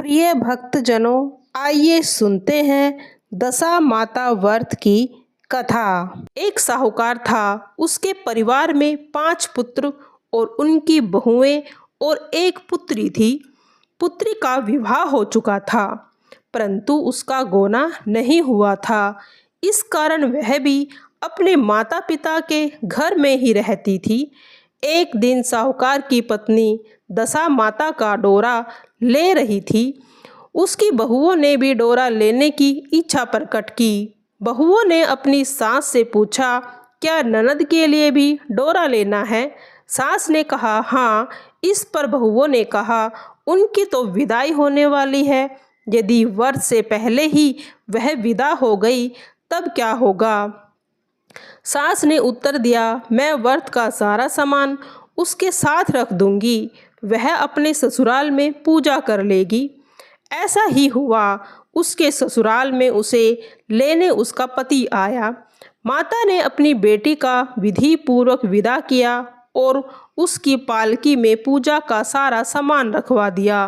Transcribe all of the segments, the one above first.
प्रिय भक्तजनों, आइए सुनते हैं दशा माता व्रत की कथा। एक साहूकार था। उसके परिवार में 5 पुत्र और उनकी बहुएं और एक पुत्री थी। पुत्री का विवाह हो चुका था, परंतु उसका गोना नहीं हुआ था। इस कारण वह भी अपने माता पिता के घर में ही रहती थी। एक दिन साहूकार की पत्नी दशा माता का डोरा ले रही थी। उसकी बहुओं ने भी डोरा लेने की इच्छा प्रकट की। बहुओं ने अपनी सास से पूछा, क्या ननद के लिए भी डोरा लेना है? सास ने कहा, हाँ। इस पर बहुओं ने कहा, उनकी तो विदाई होने वाली है। यदि व्रत से पहले ही वह विदा हो गई तब क्या होगा? सास ने उत्तर दिया, मैं व्रत का सारा सामान उसके साथ रख दूंगी। वह अपने ससुराल में पूजा कर लेगी। ऐसा ही हुआ। उसके ससुराल में उसे लेने उसका पति आया। माता ने अपनी बेटी का विधि पूर्वक विदा किया और उसकी पालकी में पूजा का सारा सामान रखवा दिया।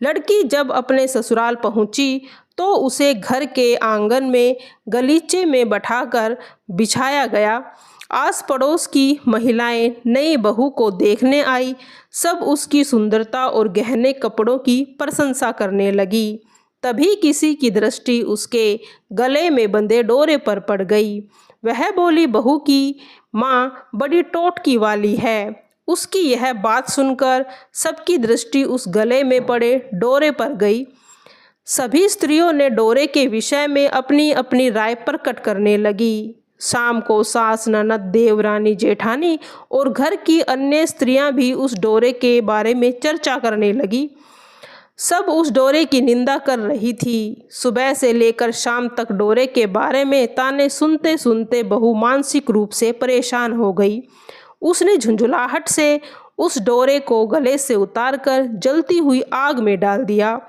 लड़की जब अपने ससुराल पहुंची तो उसे घर के आंगन में गलीचे में बैठाकर बिछाया गया। आस पड़ोस की महिलाएं नई बहू को देखने आई। सब उसकी सुंदरता और गहने कपड़ों की प्रशंसा करने लगी। तभी किसी की दृष्टि उसके गले में बंधे डोरे पर पड़ गई। वह बोली, बहू की माँ बड़ी टोटकी वाली है। उसकी यह बात सुनकर सबकी दृष्टि उस गले में पड़े डोरे पर गई। सभी स्त्रियों ने डोरे के विषय में अपनी अपनी राय प्रकट करने लगी। शाम को सास, ननद, देवरानी, जेठानी और घर की अन्य स्त्रियां भी उस डोरे के बारे में चर्चा करने लगी। सब उस डोरे की निंदा कर रही थी। सुबह से लेकर शाम तक डोरे के बारे में ताने सुनते सुनते बहू मानसिक रूप से परेशान हो गई। उसने झुंझुलाहट से उस डोरे को गले से उतारकर जलती हुई आग में डाल दिया।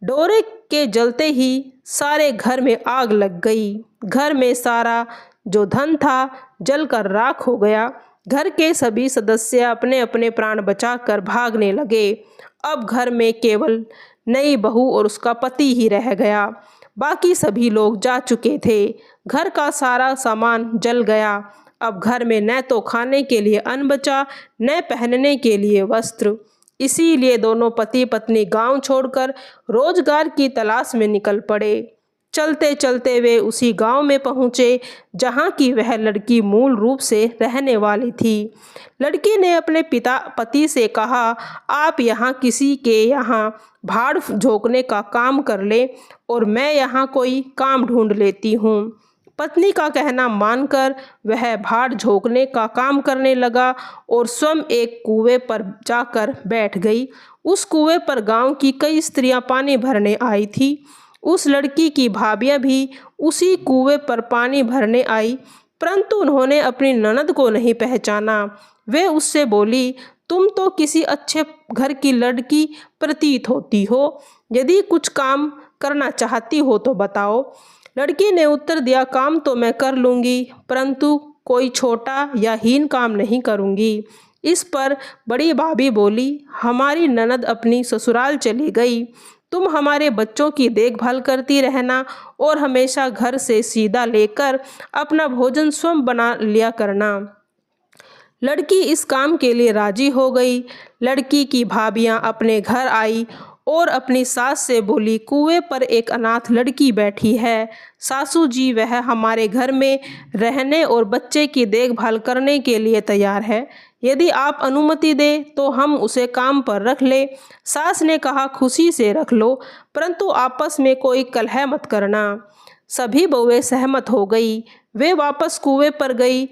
डोरे के जलते ही सारे घर में आग लग गई। घर में सारा जो धन था जलकर राख हो गया। घर के सभी सदस्य अपने अपने प्राण बचाकर भागने लगे। अब घर में केवल नई बहू और उसका पति ही रह गया। बाकी सभी लोग जा चुके थे। घर का सारा सामान जल गया। अब घर में न तो खाने के लिए अन्न बचा, न पहनने के लिए वस्त्र। इसीलिए दोनों पति पत्नी गांव छोड़कर रोजगार की तलाश में निकल पड़े। चलते चलते वे उसी गांव में पहुंचे जहां की वह लड़की मूल रूप से रहने वाली थी। लड़की ने अपने पति से कहा, आप यहाँ किसी के यहाँ भाड़ झोंकने का काम कर ले और मैं यहाँ कोई काम ढूंढ लेती हूँ। पत्नी का कहना मानकर वह भाड़ झोंकने का काम करने लगा और स्वयं एक कुएं पर जाकर बैठ गई। उस कुएं पर गांव की कई स्त्रियां पानी भरने आई थी। उस लड़की की भाभियां भी उसी कुएं पर पानी भरने आई, परंतु उन्होंने अपनी ननद को नहीं पहचाना। वे उससे बोली, तुम तो किसी अच्छे घर की लड़की प्रतीत होती हो। यदि कुछ काम करना चाहती हो तो बताओ। लड़की ने उत्तर दिया, काम तो मैं कर लूँगी, परंतु कोई छोटा या हीन काम नहीं करूँगी। इस पर बड़ी भाभी बोली, हमारी ननद अपनी ससुराल चली गई। तुम हमारे बच्चों की देखभाल करती रहना और हमेशा घर से सीधा लेकर अपना भोजन स्वयं बना लिया करना। लड़की इस काम के लिए राजी हो गई। लड़की की भाभियां अपने घर आई और अपनी सास से बोली, कुएं पर एक अनाथ लड़की बैठी है। सासू जी, वह हमारे घर में रहने और बच्चे की देखभाल करने के लिए तैयार है। यदि आप अनुमति दें तो हम उसे काम पर रख ले। सास ने कहा, खुशी से रख लो, परंतु आपस में कोई कलह मत करना। सभी बहुएं सहमत हो गई। वे वापस कुएं पर गई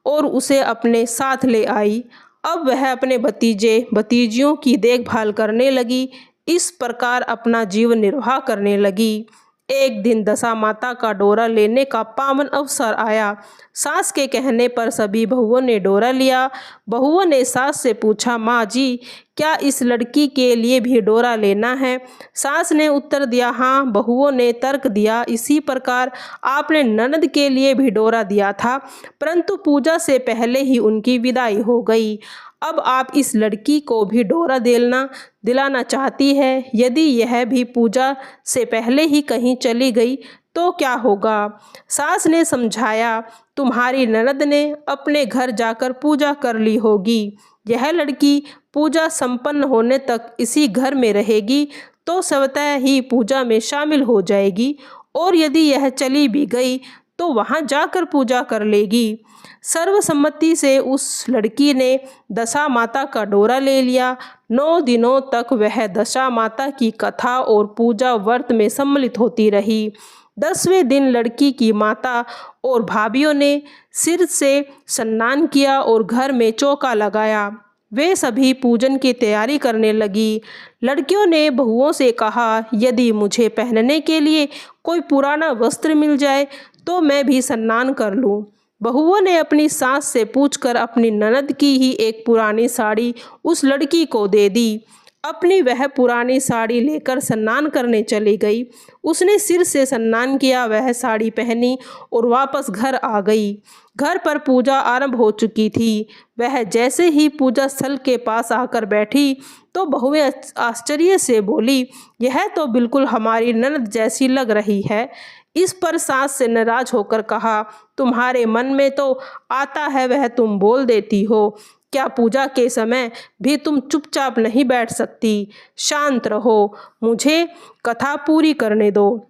और उसे अपने साथ ले आई। अब वह अपने भतीजे भतीजियों की देखभाल करने लगी। इस प्रकार अपना जीवन निर्वाह करने लगी। एक दिन दशा माता का डोरा लेने का पावन अवसर आया। सास के कहने पर सभी बहुओं ने डोरा लिया। बहुओं ने सास से पूछा, माँ जी, क्या इस लड़की के लिए भी डोरा लेना है? सास ने उत्तर दिया, हाँ। बहुओं ने तर्क दिया, इसी प्रकार आपने ननद के लिए भी डोरा दिया था, परंतु पूजा से पहले ही उनकी विदाई हो गई। अब आप इस लड़की को भी डोरा दिलाना चाहती है। यदि यह भी पूजा से पहले ही कहीं चली गई तो क्या होगा? सास ने समझाया, तुम्हारी ननद ने अपने घर जाकर पूजा कर ली होगी। यह लड़की पूजा संपन्न होने तक इसी घर में रहेगी तो स्वतः ही पूजा में शामिल हो जाएगी, और यदि यह चली भी गई तो वहां जाकर पूजा कर लेगी। सर्वसम्मति से उस लड़की ने दशा माता का डोरा ले लिया। 9 दिनों तक वह दशा माता की कथा और पूजा व्रत में सम्मिलित होती रही। 10वें दिन लड़की की माता और भाभियों ने सिर से स्नान किया और घर में चौका लगाया। वे सभी पूजन की तैयारी करने लगी। लड़कियों ने बहुओं से कहा, यदि मुझे पहनने के लिए कोई पुराना वस्त्र मिल जाए तो मैं भी स्नान कर लूं। बहुओं ने अपनी सास से पूछकर अपनी ननद की ही एक पुरानी साड़ी उस लड़की को दे दी। अपनी वह पुरानी साड़ी लेकर स्नान करने चली गई। उसने सिर से स्नान किया, वह साड़ी पहनी और वापस घर आ गई। घर पर पूजा आरंभ हो चुकी थी। वह जैसे ही पूजा स्थल के पास आकर बैठी तो बहुएं आश्चर्य से बोली, यह तो बिल्कुल हमारी ननद जैसी लग रही है। इस पर सास से नाराज होकर कहा, तुम्हारे मन में तो आता है वह तुम बोल देती हो। क्या पूजा के समय भी तुम चुपचाप नहीं बैठ सकती? शांत रहो, मुझे कथा पूरी करने दो।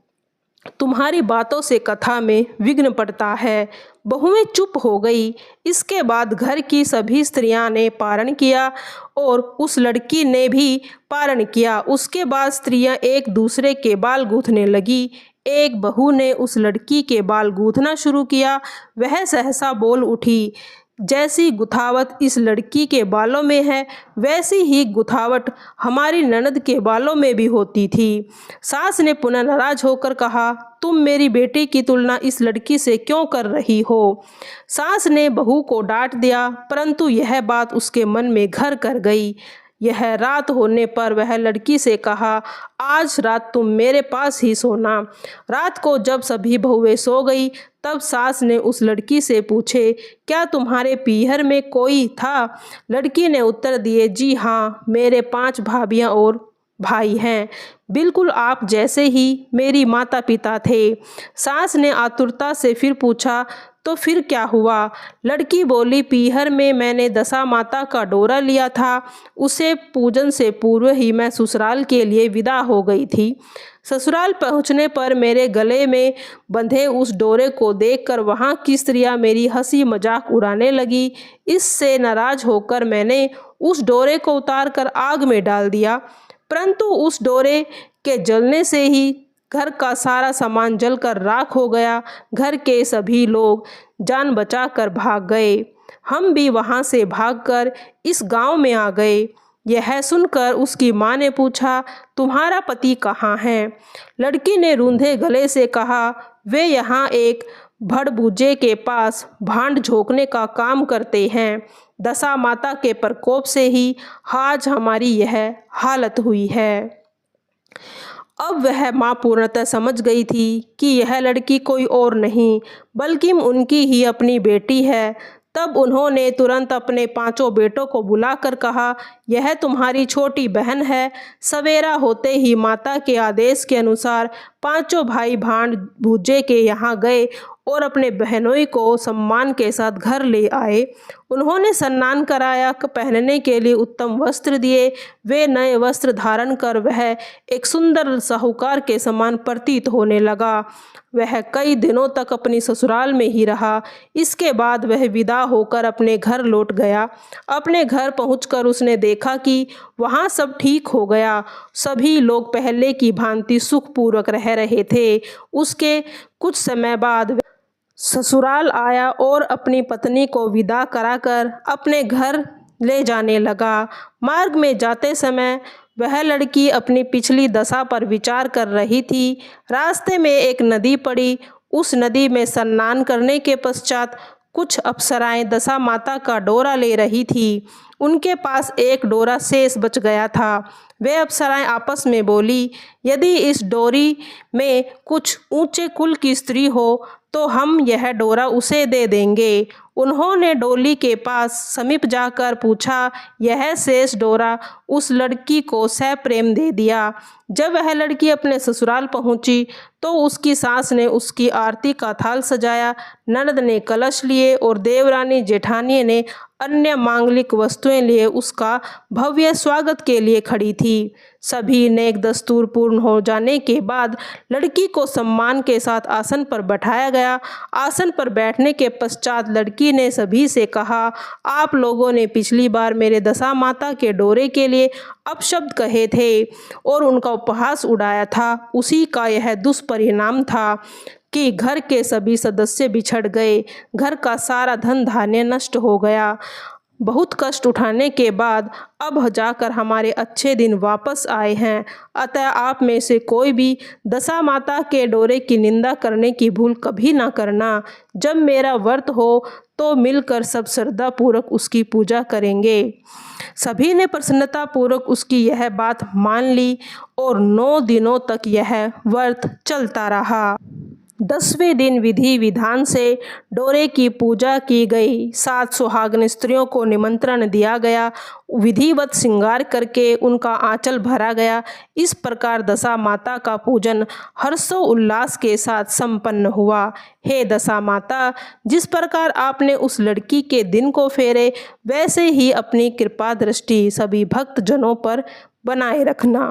तुम्हारी बातों से कथा में विघ्न पड़ता है। बहुएं चुप हो गई। इसके बाद घर की सभी स्त्रियां ने पारण किया और उस लड़की ने भी पारण किया। उसके बाद स्त्रियां एक दूसरे के बाल गूंथने लगी। एक बहू ने उस लड़की के बाल गूंथना शुरू किया। वह सहसा बोल उठी, जैसी गुथावट इस लड़की के बालों में है वैसी ही गुथावट हमारी ननद के बालों में भी होती थी। सास ने पुनः नाराज होकर कहा, तुम मेरी बेटी की तुलना इस लड़की से क्यों कर रही हो? सास ने बहू को डांट दिया, परंतु यह बात उसके मन में घर कर गई। यह रात होने पर वह लड़की से कहा, आज रात तुम मेरे पास ही सोना। रात को जब सभी बहुएं सो गई तब सास ने उस लड़की से पूछे, क्या तुम्हारे पीहर में कोई था? लड़की ने उत्तर दिए, जी हाँ, मेरे 5 भाभियां और भाई हैं, बिल्कुल आप जैसे ही मेरी माता पिता थे। सास ने आतुरता से फिर पूछा, तो फिर क्या हुआ? लड़की बोली, पीहर में मैंने दशा माता का डोरा लिया था। उसे पूजन से पूर्व ही मैं ससुराल के लिए विदा हो गई थी। ससुराल पहुंचने पर मेरे गले में बंधे उस डोरे को देखकर वहां की स्त्रियां मेरी हंसी मजाक उड़ाने लगी। इससे नाराज होकर मैंने उस डोरे को उतारकर आग में डाल दिया, परंतु उस डोरे के जलने से ही घर का सारा सामान जलकर राख हो गया। घर के सभी लोग जान बचाकर भाग गए। हम भी वहां से भागकर इस गांव में आ गए। यह सुनकर उसकी माँ ने पूछा, तुम्हारा पति कहाँ है? लड़की ने रूंधे गले से कहा, वे यहाँ एक भड़बूजे के पास भांड झोंकने का काम करते हैं। दशा माता के प्रकोप से ही आज हमारी यह हालत हुई है। अब वह माँ पूर्णतः समझ गई थी कि यह लड़की कोई और नहीं बल्कि उनकी ही अपनी बेटी है। तब उन्होंने तुरंत अपने 5 बेटों को बुलाकर कहा, यह तुम्हारी छोटी बहन है। सवेरा होते ही माता के आदेश के अनुसार 5 भाई भांड भूजे के यहाँ गए और अपने बहनोई को सम्मान के साथ घर ले आए। उन्होंने स्नान कराया, पहनने के लिए उत्तम वस्त्र दिए। वे नए वस्त्र धारण कर वह एक सुंदर साहूकार के समान प्रतीत होने लगा। वह कई दिनों तक अपनी ससुराल में ही रहा। इसके बाद वह विदा होकर अपने घर लौट गया। अपने घर पहुंचकर उसने देखा कि वहां सब ठीक हो गया। सभी लोग पहले की भांति सुखपूर्वक रह रहे थे। उसके कुछ समय बाद ससुराल आया और अपनी पत्नी को विदा कराकर अपने घर ले जाने लगा। मार्ग में जाते समय वह लड़की अपनी पिछली दशा पर विचार कर रही थी। रास्ते में एक नदी पड़ी। उस नदी में स्नान करने के पश्चात कुछ अप्सराएं दशा माता का डोरा ले रही थी। उनके पास एक डोरा शेष बच गया था। वे अप्सराएं आपस में बोली, यदि इस डोरी में कुछ ऊंचे कुल की स्त्री हो तो हम यह डोरा उसे दे देंगे। उन्होंने डोली के पास समीप जाकर पूछा, यह शेष डोरा उस लड़की को सप्रेम दे दिया। जब वह लड़की अपने ससुराल पहुंची तो उसकी सास ने उसकी आरती का थाल सजाया, ननद ने कलश लिए और देवरानी जेठानी ने अन्य मांगलिक वस्तुएं लिए उसका भव्य स्वागत के लिए खड़ी थी। सभी नेक दस्तूर पूर्ण हो जाने के बाद लड़की को सम्मान के साथ आसन पर बैठाया गया। आसन पर बैठने के पश्चात लड़की ने सभी से कहा, आप लोगों ने पिछली बार मेरे दशा माता के डोरे के लिए अपशब्द कहे थे और उनका उपहास उड़ाया था, उसी का यह दुष्परिणाम था कि घर के सभी सदस्य बिछड़ गए, घर का सारा धन धान्य नष्ट हो गया। बहुत कष्ट उठाने के बाद अब जाकर हमारे अच्छे दिन वापस आए हैं। अतः आप में से कोई भी दशा माता के डोरे की निंदा करने की भूल कभी ना करना। जब मेरा व्रत हो तो मिलकर सब श्रद्धापूर्वक उसकी पूजा करेंगे। सभी ने प्रसन्नता पूर्वक उसकी यह बात मान ली और 9 दिनों तक यह व्रत चलता रहा। 10वें दिन विधि विधान से डोरे की पूजा की गई। 7 सुहागन स्त्रियों को निमंत्रण दिया गया। विधिवत श्रृंगार करके उनका आंचल भरा गया। इस प्रकार दशा माता का पूजन हर्षोल्लास के साथ संपन्न हुआ। हे दशा माता, जिस प्रकार आपने उस लड़की के दिन को फेरे, वैसे ही अपनी कृपा दृष्टि सभी भक्त जनों पर बनाए रखना।